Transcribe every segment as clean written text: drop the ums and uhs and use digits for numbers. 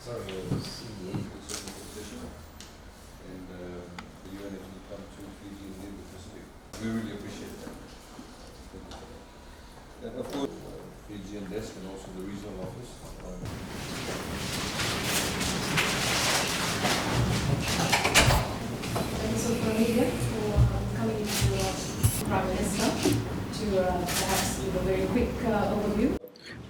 Sorry, the CEA took certain position, and the UN actually come to Fiji and lead the Pacific. We really appreciate that. And of course, Fijian desk and also the regional office. Thanks for media for coming to Prime Minister to perhaps give a very quick overview.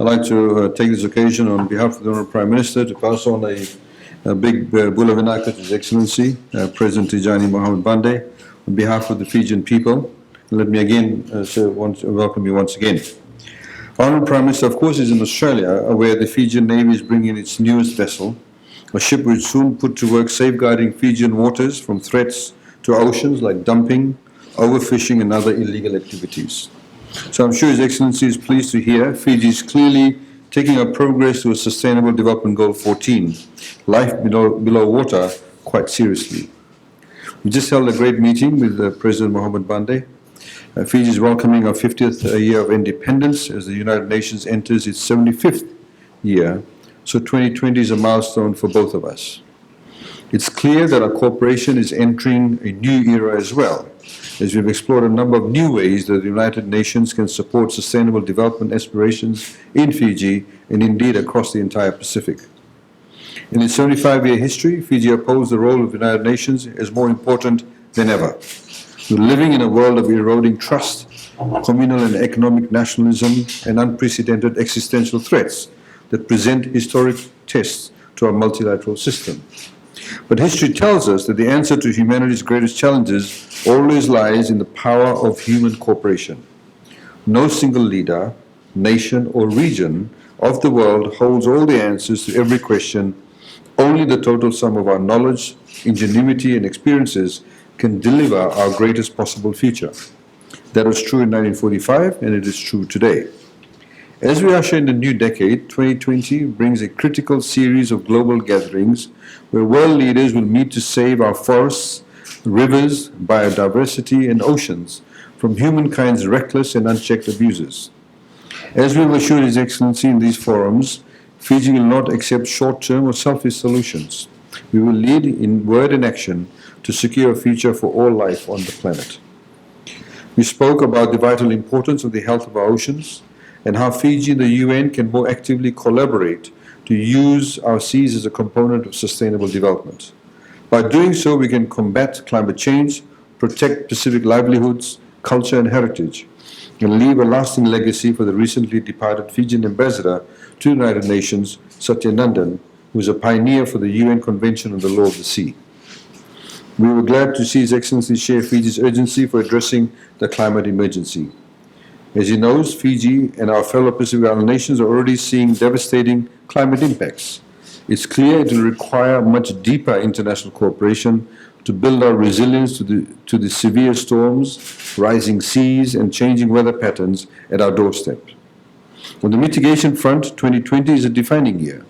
I'd like to take this occasion on behalf of the Honourable Prime Minister to pass on a big Bula Vinaka to His Excellency, President Tijjani Muhammad-Bande, on behalf of the Fijian people. And let me again welcome you once again. Honourable Prime Minister, of course, is in Australia, where the Fijian Navy is bringing its newest vessel, a ship which soon put to work safeguarding Fijian waters from threats to oceans like dumping, overfishing and other illegal activities. So I'm sure His Excellency is pleased to hear Fiji is clearly taking up progress towards Sustainable Development Goal 14, life below water, quite seriously. We just held a great meeting with President Muhammad-Bande. Fiji is welcoming our 50th year of independence as the United Nations enters its 75th year, so 2020 is a milestone for both of us. It's clear that our cooperation is entering a new era as well, as we've explored a number of new ways that the United Nations can support sustainable development aspirations in Fiji and indeed across the entire Pacific. In its 75-year history, Fiji upholds the role of the United Nations as more important than ever. We're living in a world of eroding trust, communal and economic nationalism, and unprecedented existential threats that present historic tests to our multilateral system. But history tells us that the answer to humanity's greatest challenges always lies in the power of human cooperation. No single leader, nation or region of the world holds all the answers to every question. Only the total sum of our knowledge, ingenuity and experiences can deliver our greatest possible future. That was true in 1945 and it is true today. As we usher in the new decade, 2020 brings a critical series of global gatherings where world leaders will meet to save our forests, rivers, biodiversity and oceans from humankind's reckless and unchecked abuses. As we have assured His Excellency in these forums, Fiji will not accept short-term or selfish solutions. We will lead in word and action to secure a future for all life on the planet. We spoke about the vital importance of the health of our oceans and how Fiji and the UN can more actively collaborate to use our seas as a component of sustainable development. By doing so, we can combat climate change, protect Pacific livelihoods, culture and heritage, and leave a lasting legacy for the recently departed Fijian ambassador to the United Nations, Satyanandan, who is a pioneer for the UN Convention on the Law of the Sea. We were glad to see His Excellency share Fiji's urgency for addressing the climate emergency. As he knows, Fiji and our fellow Pacific Island nations are already seeing devastating climate impacts. It's clear it will require much deeper international cooperation to build our resilience to the severe storms, rising seas and changing weather patterns at our doorstep. On the mitigation front, 2020 is a defining year.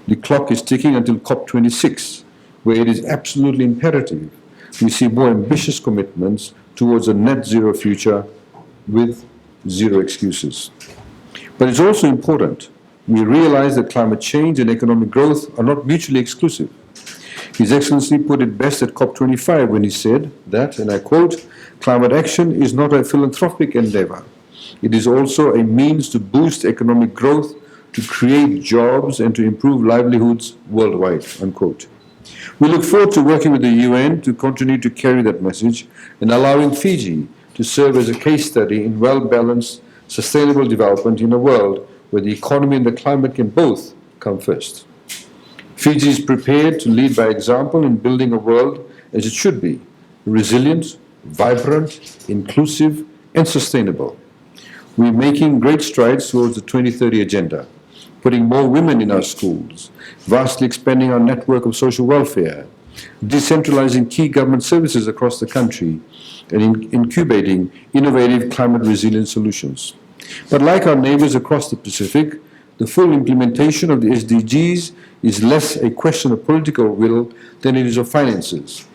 The clock is ticking until COP26, where it is absolutely imperative we see more ambitious commitments towards a net zero future with zero excuses. But it's also important we realize that climate change and economic growth are not mutually exclusive. His Excellency put it best at COP25 when he said that, and I quote, "Climate action is not a philanthropic endeavor. It is also a means to boost economic growth, to create jobs and to improve livelihoods worldwide," unquote. We look forward to working with the UN to continue to carry that message and allowing Fiji to serve as a case study in well-balanced, sustainable development in a world where the economy and the climate can both come first. Fiji is prepared to lead by example in building a world as it should be, resilient, vibrant, inclusive, and sustainable. We're making great strides towards the 2030 agenda, putting more women in our schools, vastly expanding our network of social welfare, decentralizing key government services across the country, and incubating innovative climate resilient solutions. But like our neighbors across the Pacific, the full implementation of the SDGs is less a question of political will than it is of finances.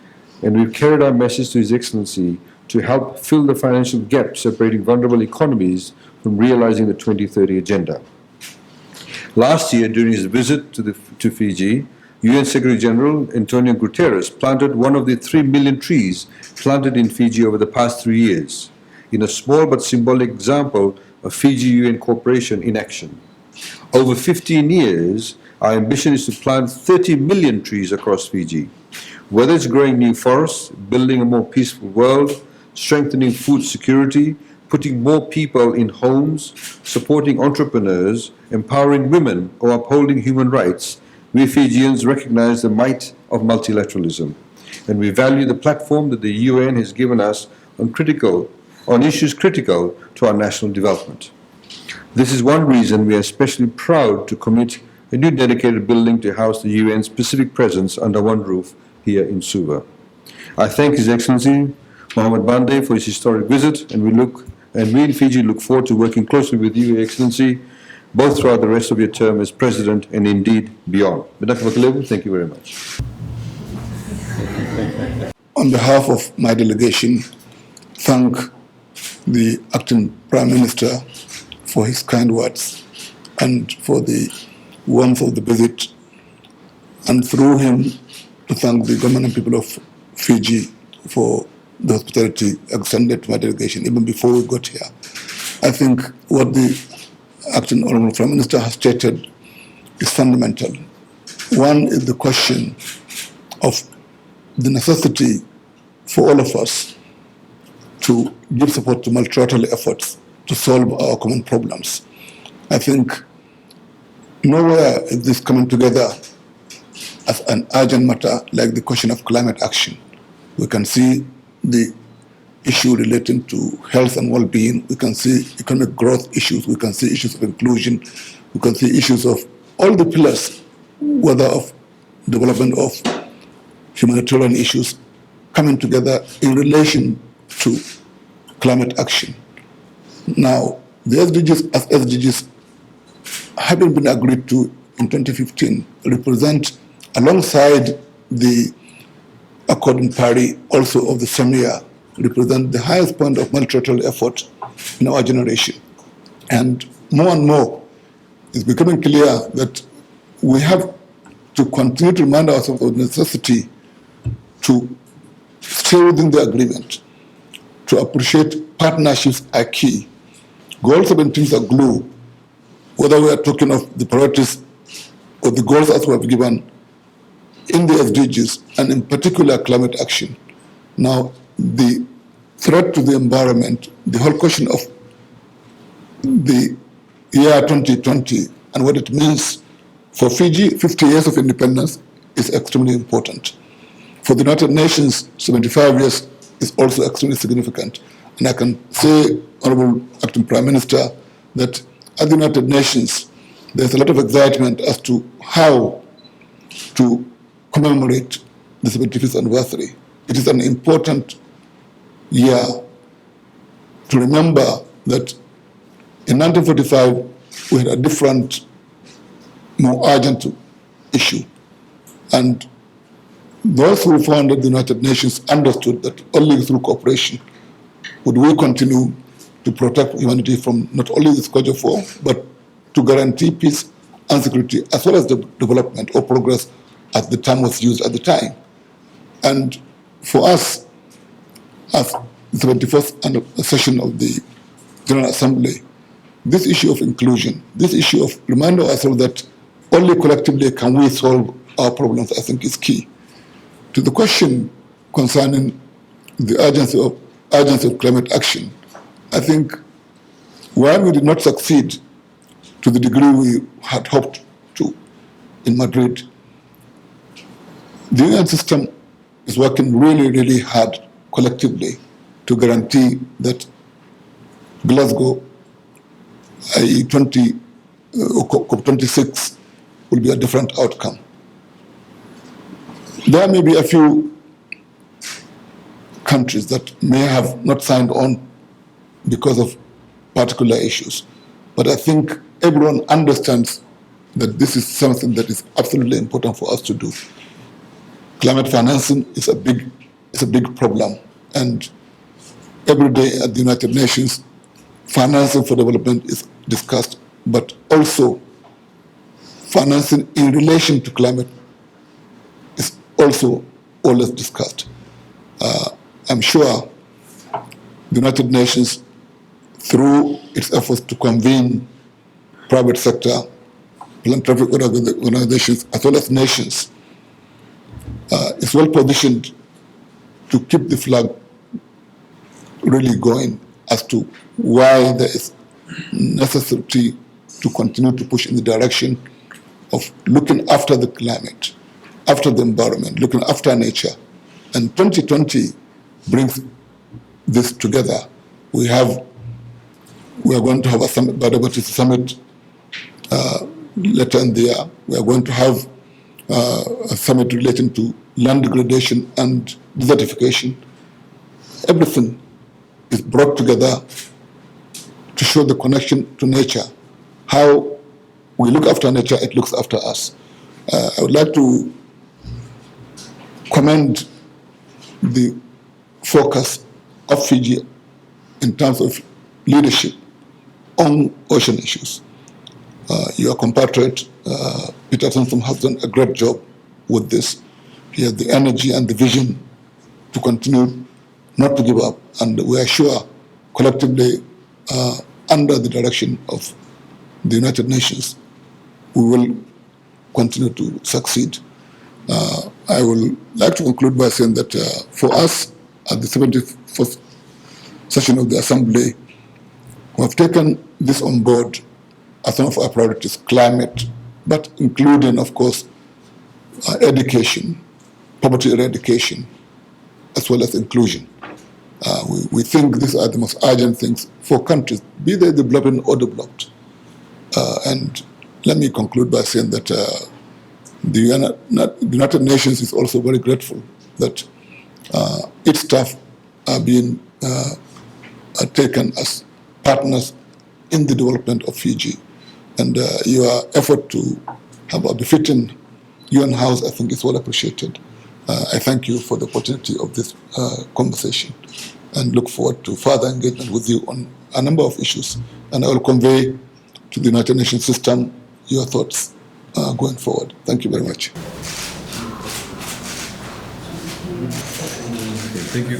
And we've carried our message to His Excellency to help fill the financial gap separating vulnerable economies from realizing the 2030 agenda. Last year, during his visit to Fiji, UN Secretary General Antonio Guterres planted one of the 3 million trees planted in Fiji over the past 3 years, in a small but symbolic example of Fiji-UN cooperation in action. Over 15 years, our ambition is to plant 30 million trees across Fiji. Whether it's growing new forests, building a more peaceful world, strengthening food security, putting more people in homes, supporting entrepreneurs, empowering women, or upholding human rights, we Fijians recognize the might of multilateralism, and we value the platform that the UN has given us on issues critical to our national development. This is one reason we are especially proud to commit a new dedicated building to house the UN's Pacific presence under one roof here in Suva. I thank His Excellency Muhammad-Bande for his historic visit, and we in Fiji look forward to working closely with you, Your Excellency, both throughout the rest of your term as President and indeed beyond. Lalabalavu, thank you very much. On behalf of my delegation, thank the Acting Prime Minister for his kind words and for the warmth of the visit, and through him to thank the government and people of Fiji for the hospitality extended to my delegation even before we got here. I think what the Acting Honourable Prime Minister has stated is fundamental. One is the question of the necessity for all of us to give support to multilateral efforts to solve our common problems. I think nowhere is this coming together as an urgent matter like the question of climate action. We can see the issue relating to health and well-being. We can see economic growth issues. We can see issues of inclusion. We can see issues of all the pillars, whether of development of humanitarian issues, coming together in relation to climate action. Now, the SDGs as SDGs, having been agreed to in 2015, represent, alongside the Accord in Paris, also of the same year, represent the highest point of multilateral effort in our generation. And more, it's becoming clear that we have to continue to remind ourselves of the necessity to stay within the agreement, to appreciate partnerships are key. Goals have been things are glue, whether we are talking of the priorities or the goals as we have given in the SDGs, and in particular climate action. Now, the threat to the environment, the whole question of the year 2020 and what it means for Fiji, 50 years of independence, is extremely important. For the United Nations, 75 years is also extremely significant. And I can say, Honorable Acting Prime Minister, that at the United Nations, there's a lot of excitement as to how to commemorate the 75th anniversary. It is an important year to remember that in 1945, we had a different, more urgent issue. And those who founded the United Nations understood that only through cooperation would we continue to protect humanity from not only the scourge of war, but to guarantee peace and security, as well as the development or progress as the term was used at the time. And for us, as the 71st session of the General Assembly, this issue of inclusion, this issue of reminding ourselves that only collectively can we solve our problems, I think is key. To the question concerning the urgency of climate action, I think while we did not succeed to to the degree we had hoped to in Madrid. The UN system is working really, really hard collectively to guarantee that Glasgow, i.e. COP26, will be a different outcome. There may be a few countries that may have not signed on because of particular issues, but I think everyone understands that this is something that is absolutely important for us to do. Climate financing is a big problem, and every day at the United Nations, financing for development is discussed, but also financing in relation to climate is also always discussed. I'm sure the United Nations, through its efforts to convene private sector, philanthropic organizations, as well as nations, is well positioned to keep the flag really going as to why there is necessity to continue to push in the direction of looking after the climate, after the environment, looking after nature. And 2020 brings this together. We are going to have a summit, biodiversity summit later in the year. We are going to have a summit relating to land degradation and desertification. Everything is brought together to show the connection to nature. How we look after nature, it looks after us. I would like to commend the focus of Fiji in terms of leadership on ocean issues. Your compatriot, Peter Thompson, has done a great job with this. He has the energy and the vision to continue, not to give up. And we are sure, collectively, under the direction of the United Nations, we will continue to succeed. I will like to conclude by saying that for us, at the 71st session of the Assembly, we have taken this on board as some of our priorities, climate, but including, of course, education, poverty eradication, as well as inclusion. We think these are the most urgent things for countries, be they developing or developed. And let me conclude by saying that the United Nations is also very grateful that its staff are being taken as partners in the development of Fiji. And your effort to have a befitting UN House, I think, is well appreciated. I thank you for the opportunity of this conversation and look forward to further engagement with you on a number of issues. And I will convey to the United Nations system your thoughts going forward. Thank you very much. Thank you.